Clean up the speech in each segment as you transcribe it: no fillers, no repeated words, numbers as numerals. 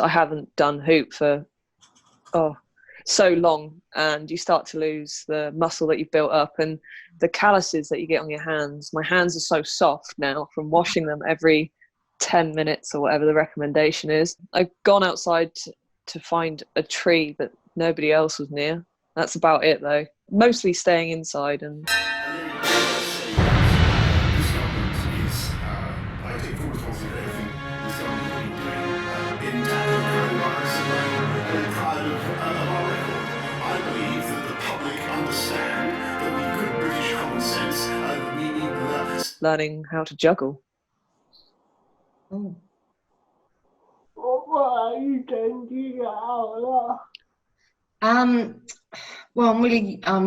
I haven't done hoop for so long, and you start to lose the muscle that you've built up and the calluses that you get on your hands. My hands are so soft now from washing them every 10 minutes or whatever the recommendation is. I've gone outside to find a tree that nobody else was near. That's about it though. Mostly staying inside. And learning how to juggle. Oh. What are you doing to get out of that? Well, I'm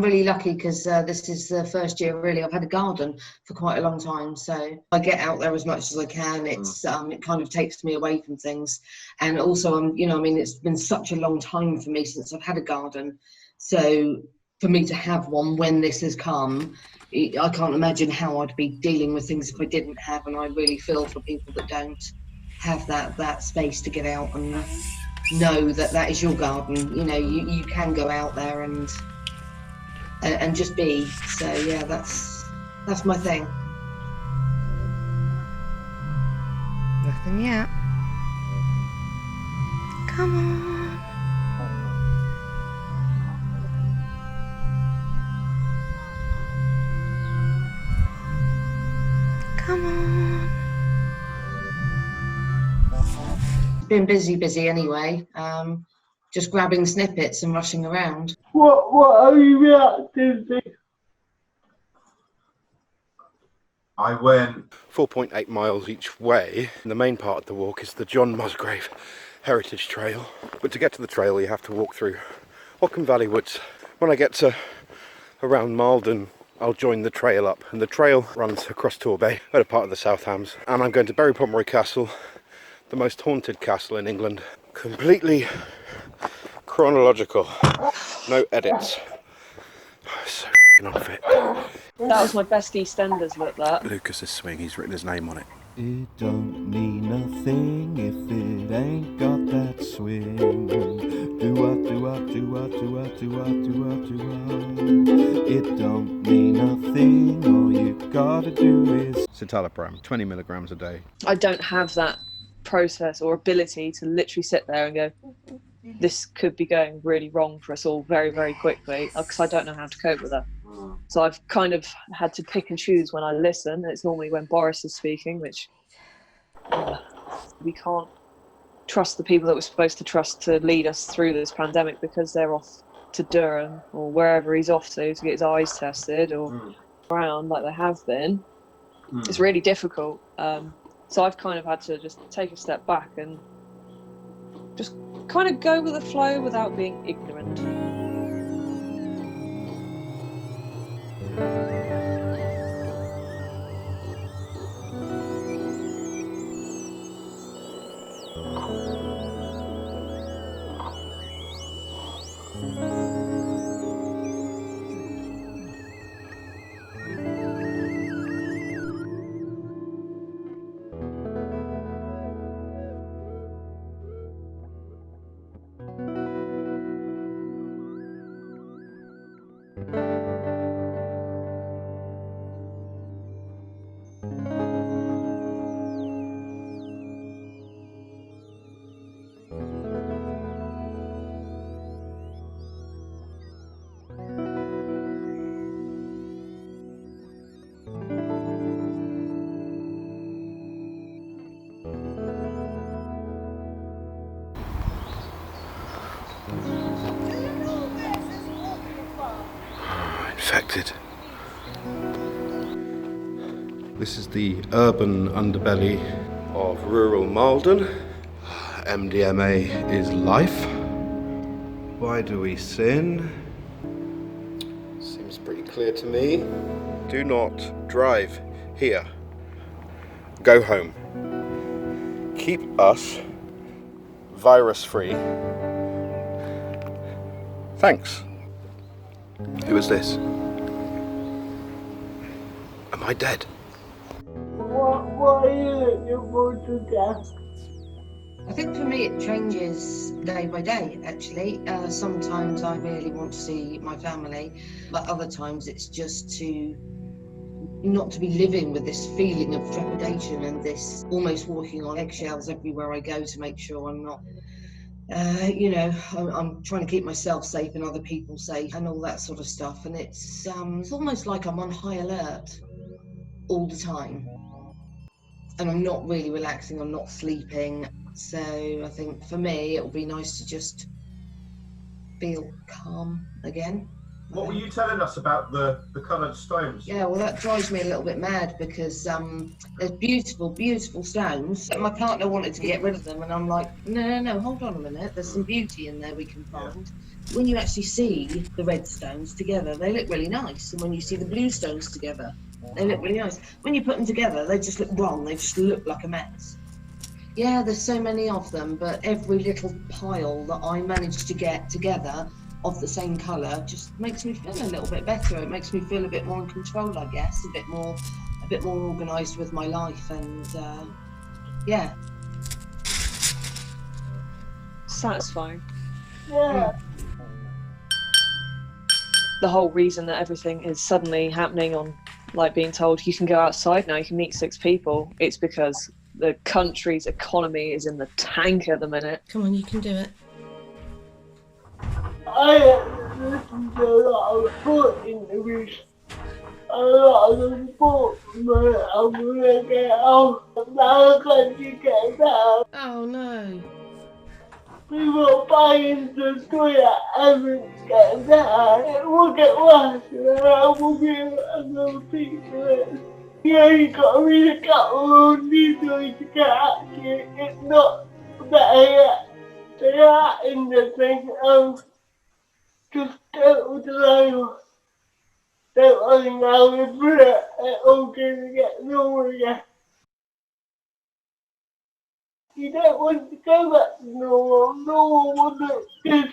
really lucky because this is the first year really I've had a garden for quite a long time. So I get out there as much as I can. It's it kind of takes me away from things, and also it's been such a long time for me since I've had a garden. So for me to have one when this has come, I can't imagine how I'd be dealing with things if I didn't have. And I really feel for people that don't have that space to get out and know that is your garden. You can go out there and just be. So yeah, that's my thing. Nothing yet. Come on. Come on. Been busy anyway. Just grabbing snippets and rushing around. What are you reacting to? I went 4.8 miles each way. The main part of the walk is the John Musgrave Heritage Trail. But to get to the trail, you have to walk through Ockham Valley Woods. When I get to around Malden, I'll join the trail up. And the trail runs across Torbay, better part of the South Hams. And I'm going to Bury Pomeroy Castle, the most haunted castle in England. Completely chronological, no edits. So unfit. That was my best EastEnders look, that. Lucas's swing, he's written his name on it. It don't mean nothing if it ain't got that swing. Do-wah. It don't mean nothing, all you gotta do is Citalopram, 20 milligrams a day. I don't have that process or ability to literally sit there and go, this could be going really wrong for us all very, very quickly, because I don't know how to cope with that. So I've kind of had to pick and choose when I listen. It's normally when Boris is speaking, which we can't trust the people that we're supposed to trust to lead us through this pandemic because they're off to Durham or wherever he's off to get his eyes tested or around like they have been. It's really difficult. So I've kind of had to just take a step back and just kind of go with the flow without being ignorant. Infected. This is the urban underbelly of rural Malden. MDMA is life. Why do we sin? Seems pretty clear to me. Do not drive here. Go home. Keep us virus-free. Thanks. Who is this? Am I dead? What are you looking for to death? I think for me it changes day by day, actually. Sometimes I really want to see my family, but other times it's just to not to be living with this feeling of trepidation and this almost walking on eggshells everywhere I go to make sure I'm not, you know, I'm trying to keep myself safe and other people safe and all that sort of stuff. And it's almost like I'm on high alert all the time. And I'm not really relaxing, I'm not sleeping. So I think for me, it'll be nice to just feel calm again. What were you telling us about the coloured stones? Yeah, well, that drives me a little bit mad because there's beautiful, beautiful stones. My partner wanted to get rid of them, and I'm like, no, hold on a minute. There's some beauty in there we can find. Yeah. When you actually see the red stones together, they look really nice. And when you see the blue stones together, they look really nice. When you put them together, they just look wrong. They just look like a mess. Yeah, there's so many of them, but every little pile that I manage to get together of the same colour just makes me feel a little bit better. It makes me feel a bit more in control, I guess, a bit more organised with my life, and yeah. Satisfying. Yeah. The whole reason that everything is suddenly happening on, like, being told you can go outside now, you can meet 6 people, it's because the country's economy is in the tank at the minute. Come on, you can do it. I listened to a lot of sport interviews. A lot of the sport, but I'm gonna get off. Now I can't get down. Oh no. People buying the toilet haven't get down. It will get worse, and I will be another piece of it. Yeah, you gotta read a couple of news to get at it. It's not that they are in the thing of just go to the line. Don't worry now, it's all gonna get normal again. You don't want to go back to normal. Normal wasn't good.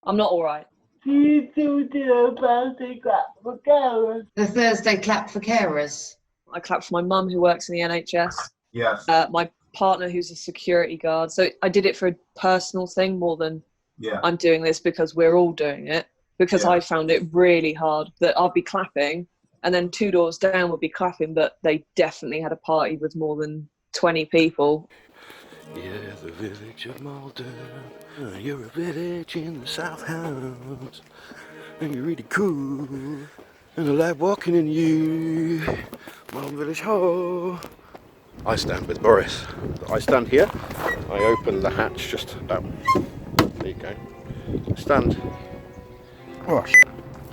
I'm not alright. Do you still do a birthday clap for carers? The Thursday clap for carers. I clap for my mum who works in the NHS. Yes. My partner who's a security guard. So I did it for a personal thing more than I'm doing this because we're all doing it. Because I found it really hard that I'd be clapping and then 2 doors down would be clapping, but they definitely had a party with more than 20 people. Yeah, the village of Malden. You're a village in the South Hounds. And you're really cool. And I like walking in you. Malden Village Hall. I stand with Boris. I stand here. I open the hatch just about. There you go. Stand. Oh,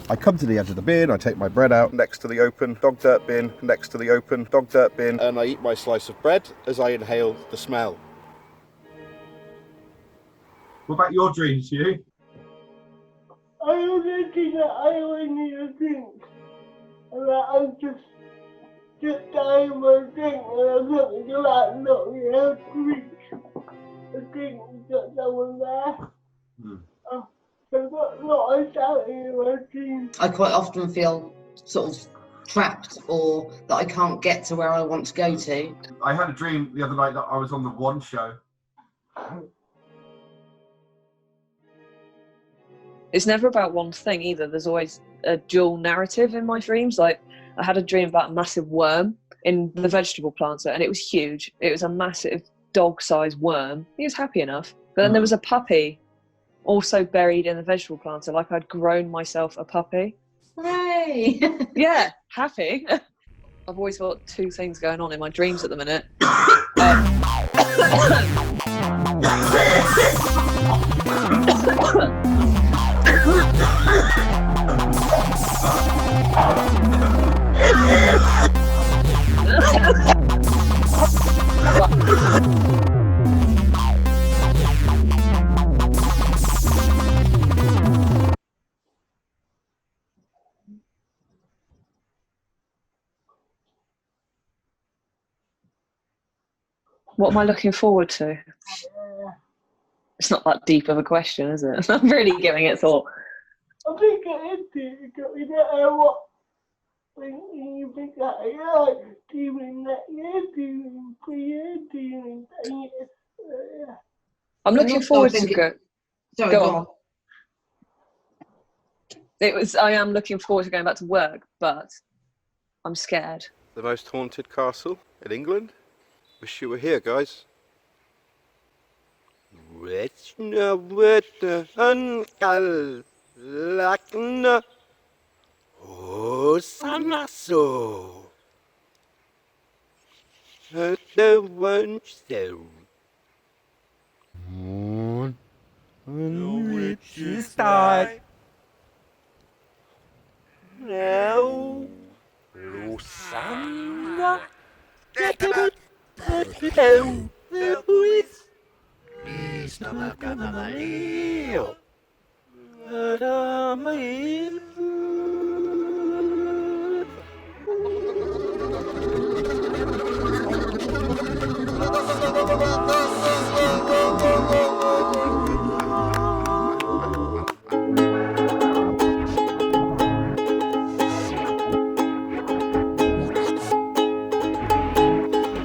I come to the edge of the bin, I take my bread out next to the open dog dirt bin, next to the open dog dirt bin, and I eat my slice of bread as I inhale the smell. What about your dreams, Hugh? I always think that I always need a drink. And that I'm just dying for a drink and I'm looking around not getting a drink. A drink has got someone there. I quite often feel sort of trapped or that I can't get to where I want to go to. I had a dream the other night that I was on the One Show. It's never about one thing either. There's always a dual narrative in my dreams. Like, I had a dream about a massive worm in the vegetable planter and it was huge. It was a massive dog-sized worm. He was happy enough. But then there was a puppy also buried in the vegetable planter, like I'd grown myself a puppy. Hooray! Yeah, happy. I've always got 2 things going on in my dreams at the minute. What am I looking forward to? It's not that deep of a question, is it? I'm really giving it thought. I think it is deep. We don't know you think I like doing that, doing prayer, doing that. I'm looking forward to go. Sorry, Go on. I am looking forward to going back to work, but I'm scared. The most haunted castle in England. Wish you were here, guys. Which is died. Now, Lusanna, get up, put it down, the boys. Please, no, Mario.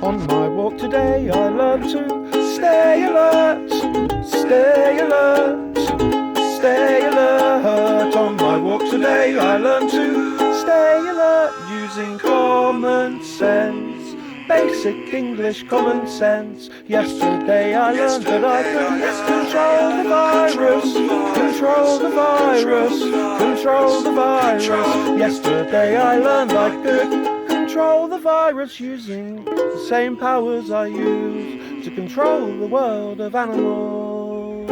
On my walk today, I learned to stay alert, stay alert, stay alert. On my walk today, I learned to stay alert using common sense, basic English common sense. Yesterday, I learned that I could control the virus, control the virus, control the virus. Yesterday, I learned I could control the virus using the same powers I use to control the world of animals.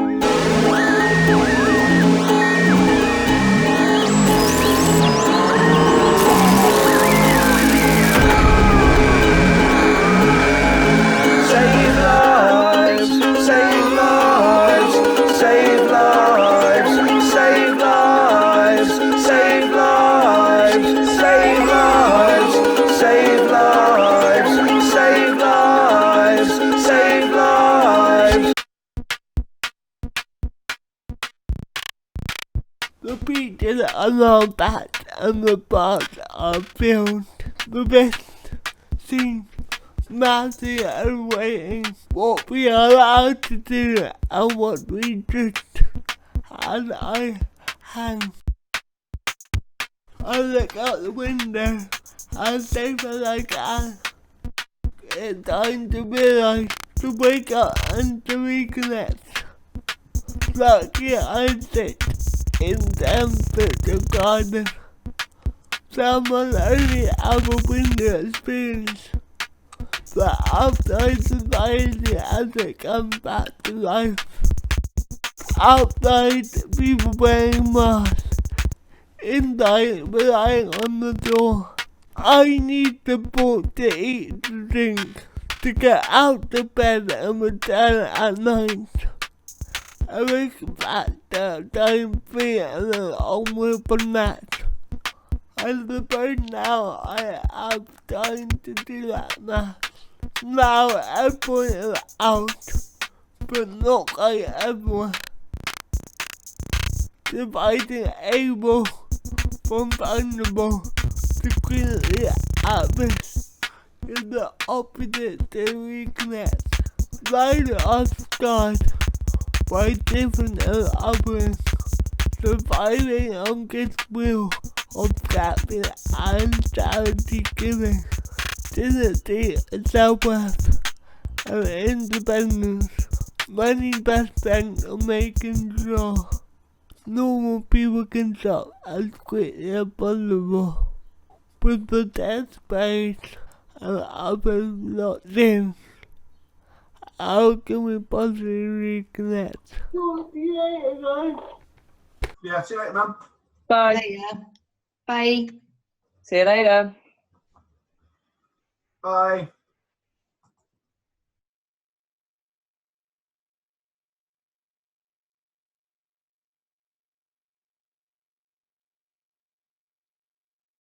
Save lives, save lives, save lives, save lives, save lives, save lives. Save lives, save lives, save lives. The beaches along that and the bars are filled. The best seems massive and waiting. What we are allowed to do and what we just and I hang. I look out the window as safe as I can. It's time to realise, to wake up and to reconnect. Lucky I sit in temperature garden. Someone only have a window experience. But outside society as it comes back to life. Outside people wearing masks. Inside relying on the door. I need support to eat, to drink, to get out of bed and return at night. I wake back to time free and then onward from that. I suppose now I have time to do that now. Now everyone is out, but not like everyone. Dividing able from vulnerable to quickly at this is the opposite to reconnect. Light off guard by different and others, surviving on goodwill of gapping and charity giving, dignity and self-worth and independence. Money best spent on making sure normal people can shop as quickly as possible, with the dead space and others locked in. How can we possibly reconnect? Yeah, see you later, man. Bye. Later. Bye. See you later. Bye.